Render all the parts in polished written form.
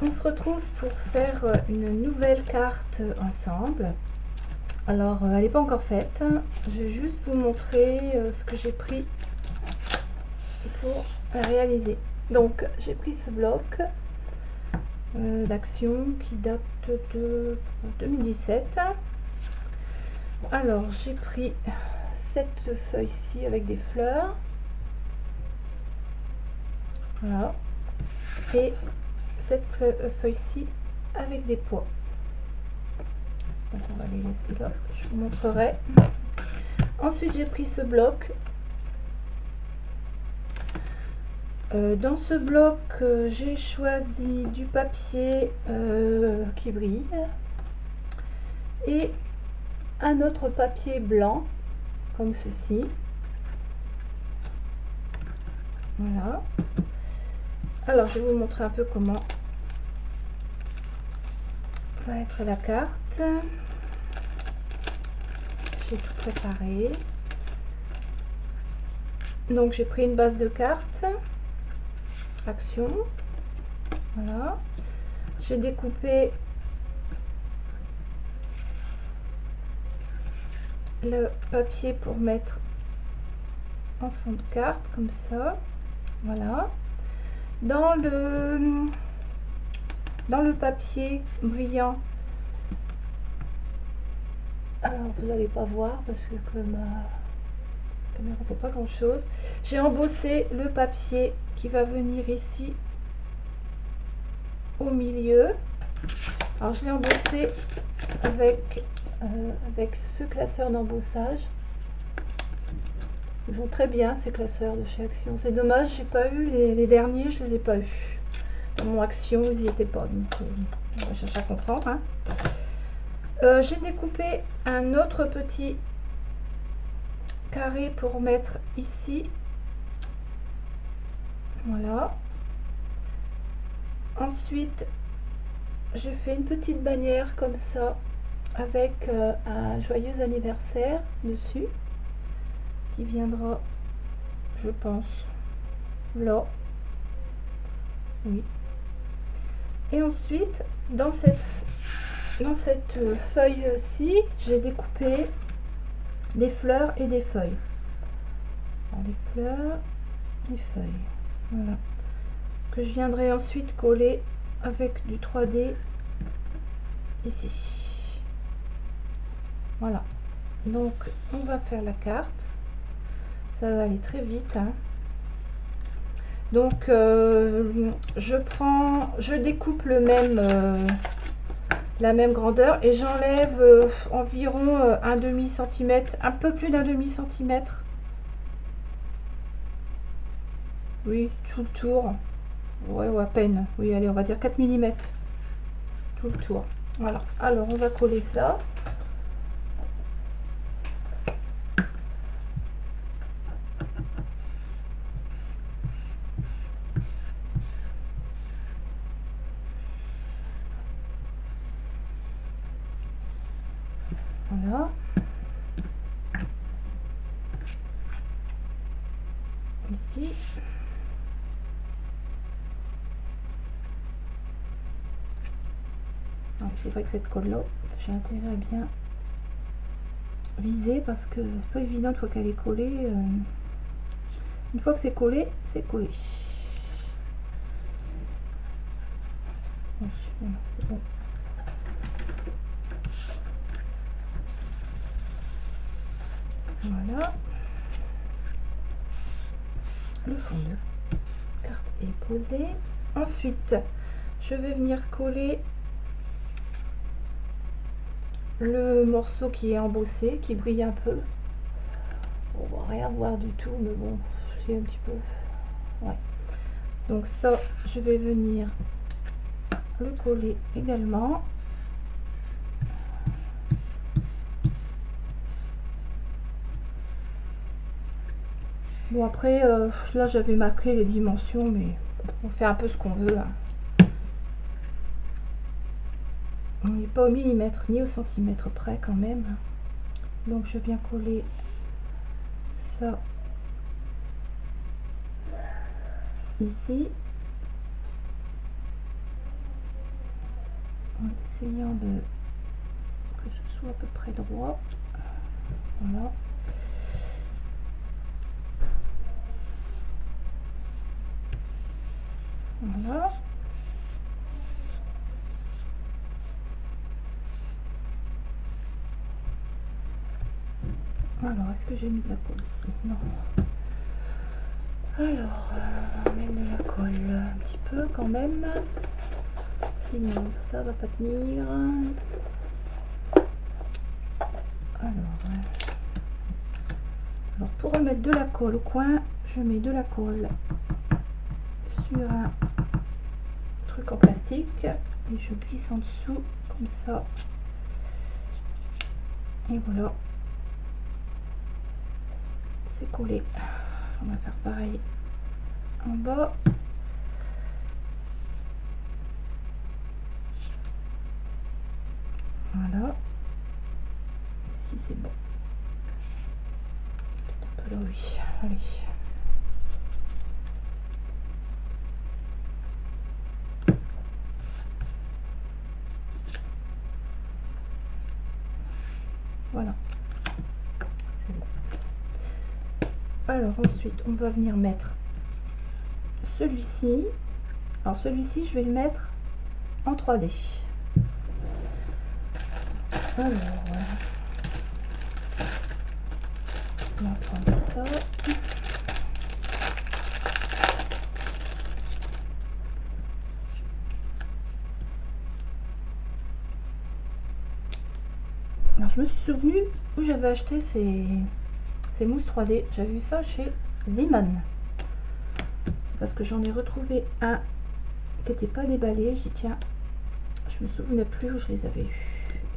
On se retrouve pour faire une nouvelle carte ensemble. Alors, elle n'est pas encore faite. Je vais juste vous montrer ce que j'ai pris pour la réaliser. Donc, j'ai pris ce bloc d'action qui date de 2017. Alors, j'ai pris cette feuille-ci avec des fleurs. Voilà. Et cette feuille-ci avec des pois. Donc on va les laisser là, je vous montrerai. Ensuite j'ai pris ce bloc. Dans ce bloc j'ai choisi du papier qui brille et un autre papier blanc comme ceci. Voilà. Alors je vais vous montrer un peu comment va être la carte. J'ai tout préparé. Donc j'ai pris une base de cartes, action, voilà. J'ai découpé le papier pour mettre en fond de carte comme ça, voilà. Dans le papier brillant, alors vous n'allez pas voir parce que ma caméra ne fait pas grand chose, j'ai embossé le papier qui va venir ici au milieu. Alors je l'ai embossé avec ce classeur d'embossage. Ils vont très bien ces classeurs de chez Action. C'est dommage, j'ai pas eu les derniers, je les ai pas eu. Dans mon Action, ils n'y étaient pas. Donc on va chercher à comprendre. Hein. J'ai découpé un autre petit carré pour mettre ici. Voilà. Ensuite, je fais une petite bannière comme ça avec un joyeux anniversaire dessus qui viendra, je pense, là. Oui. Et ensuite, dans cette feuille-ci, j'ai découpé des fleurs et des feuilles. Alors, les fleurs, les feuilles. Voilà. Que je viendrai ensuite coller avec du 3D ici. Voilà. Donc, on va faire la carte. Ça va aller très vite. Hein. Donc, je découpe la même grandeur et j'enlève environ un demi-centimètre, un peu plus d'un demi-centimètre. Oui, tout le tour. Ouais, ou à peine. Oui, allez, on va dire 4 mm. Tout le tour. Voilà. Alors, on va coller ça. Voilà. Ici. C'est vrai que cette colle là, j'ai intérêt à bien viser parce que c'est pas évident une fois qu'elle est collée. Une fois que c'est collé, c'est collé. C'est bon. Voilà. Le fond de carte est posé. Ensuite, je vais venir coller le morceau qui est embossé, qui brille un peu. On va rien voir du tout, mais bon, c'est un petit peu. Ouais. Donc ça, je vais venir le coller également. Bon après, là j'avais marqué les dimensions, mais on fait un peu ce qu'on veut. Hein. On n'est pas au millimètre ni au centimètre près quand même. Donc je viens coller ça ici. en essayant de que ce soit à peu près droit. Voilà. Voilà. Alors, est-ce que j'ai mis de la colle ici? Non. Alors, on va mettre de la colle un petit peu quand même. Sinon, ça va pas tenir. Alors, pour remettre de la colle au coin, je mets de la colle sur un truc en plastique et je glisse en dessous comme ça. Et voilà, c'est collé. On va faire pareil en bas. Voilà, ici c'est bon. Un peu là, oui. Allez. Voilà, c'est bon. Alors ensuite, on va venir mettre celui-ci. Alors celui-ci, je vais le mettre en 3D. Alors, on va prendre ça. Alors je me suis souvenu où j'avais acheté ces mousses 3D. J'avais vu ça chez Zeeman. C'est parce que j'en ai retrouvé un qui n'était pas déballé. J'ai dit tiens, je me souvenais plus où je les avais eus.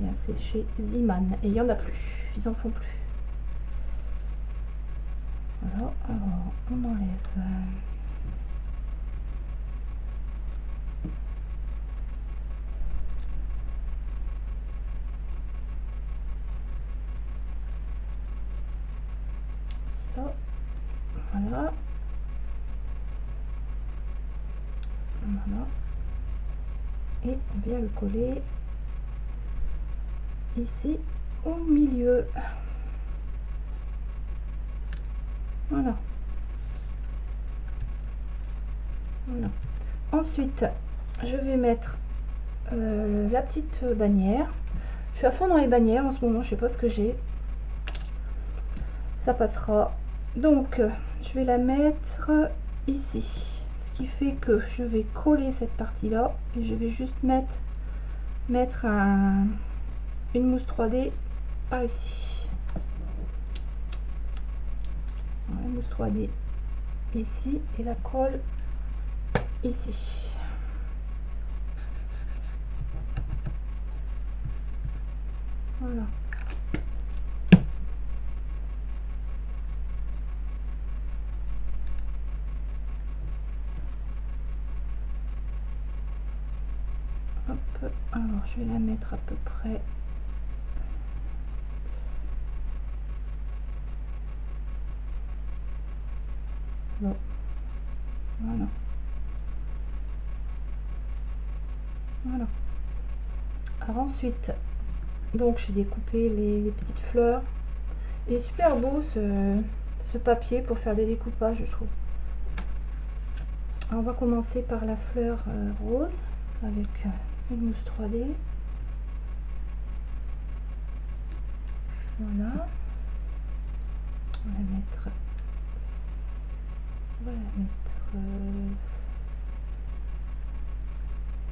Et c'est chez Zeeman et il n'y en a plus. Ils en font plus. Voilà, alors on enlève ça, voilà, voilà, et on vient le coller ici au milieu. Voilà. Voilà. Ensuite, je vais mettre la petite bannière. Je suis à fond dans les bannières en ce moment, je sais pas ce que j'ai. Ça passera. Donc, je vais la mettre ici. Ce qui fait que je vais coller cette partie-là et je vais juste mettre une mousse 3D par ici. Voilà, mousse 3D ici et la colle ici. Voilà. Hop. Alors je vais la mettre à peu près là. Voilà. Voilà. Alors ensuite, donc j'ai découpé les petites fleurs. Il est super beau ce papier pour faire des découpages, je trouve. Alors, on va commencer par la fleur rose avec une mousse 3D. Voilà. On va la mettre.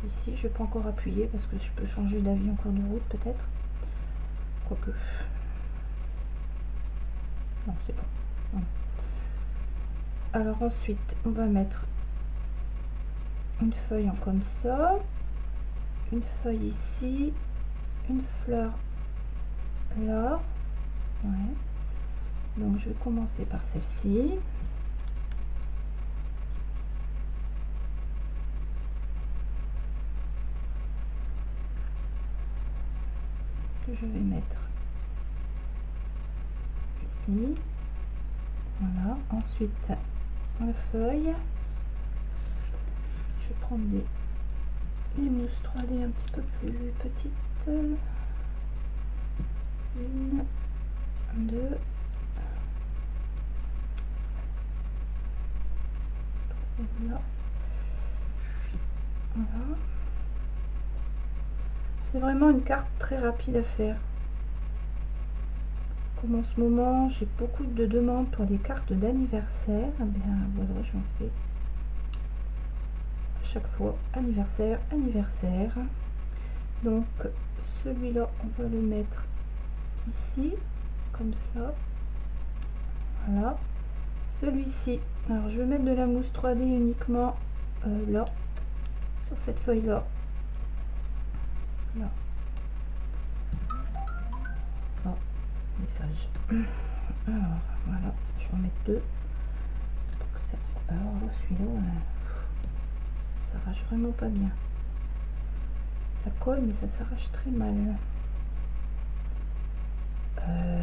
Ici. Je ne vais pas encore appuyer parce que je peux changer d'avis en cours de route peut-être. Quoique. Non, c'est bon. Voilà. Alors ensuite, on va mettre une feuille en comme ça, une feuille ici, une fleur là. Ouais. Donc je vais commencer par celle-ci. Que je vais mettre ici. Voilà. Ensuite, la feuille. Je vais prendre des les mousses 3D un petit peu plus petites. 1, 2, 3 là. Voilà. C'est vraiment une carte très rapide à faire. Comme en ce moment j'ai beaucoup de demandes pour des cartes d'anniversaire, eh bien voilà, j'en fais à chaque fois anniversaire, anniversaire. Donc celui-là, on va le mettre ici, comme ça. Voilà. Celui-ci, alors je vais mettre de la mousse 3D uniquement là, sur cette feuille-là. Là. Oh, message. Alors voilà, je vais en mettre 2. Pour que ça... Alors là, celui-là, ça s'arrache vraiment pas bien. Ça colle, mais ça s'arrache très mal.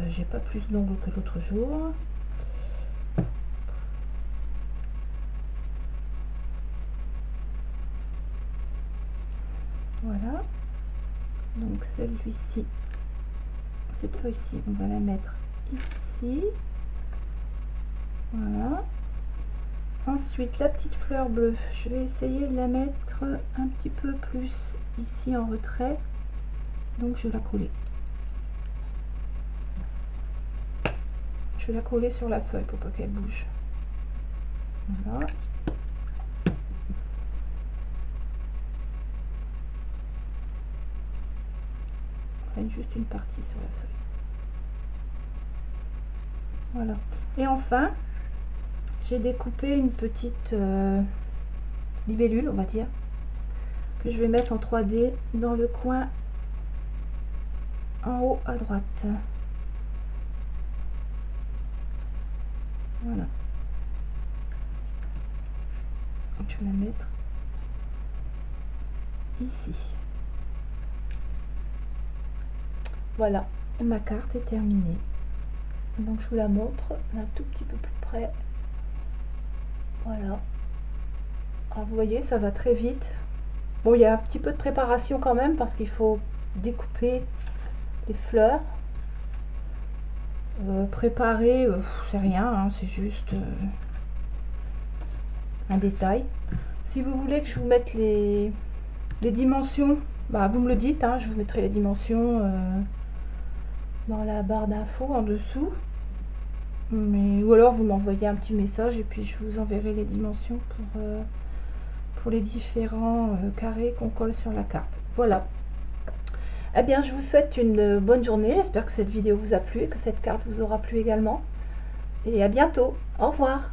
J'ai pas plus d'ongles que l'autre jour. Voilà. Donc celui-ci, cette feuille-ci, on va la mettre ici. Voilà. Ensuite, la petite fleur bleue, je vais essayer de la mettre un petit peu plus ici en retrait. Donc je vais la coller. Je vais la coller sur la feuille pour pas qu'elle bouge. Voilà. Juste une partie sur la feuille. Voilà. Et enfin, j'ai découpé une petite libellule, on va dire, que je vais mettre en 3D dans le coin en haut à droite. Voilà. Donc je vais la mettre ici. Voilà, ma carte est terminée. Donc je vous la montre un tout petit peu plus près. Voilà. Alors, vous voyez, ça va très vite. Bon, il y a un petit peu de préparation quand même parce qu'il faut découper les fleurs. Préparer, c'est rien, hein, c'est juste un détail. Si vous voulez que je vous mette les dimensions, bah, vous me le dites, hein, je vous mettrai les dimensions dans la barre d'infos en dessous. Ou alors vous m'envoyez un petit message et puis je vous enverrai les dimensions pour les différents carrés qu'on colle sur la carte. Voilà. Eh bien, je vous souhaite une bonne journée. J'espère que cette vidéo vous a plu et que cette carte vous aura plu également. Et à bientôt. Au revoir.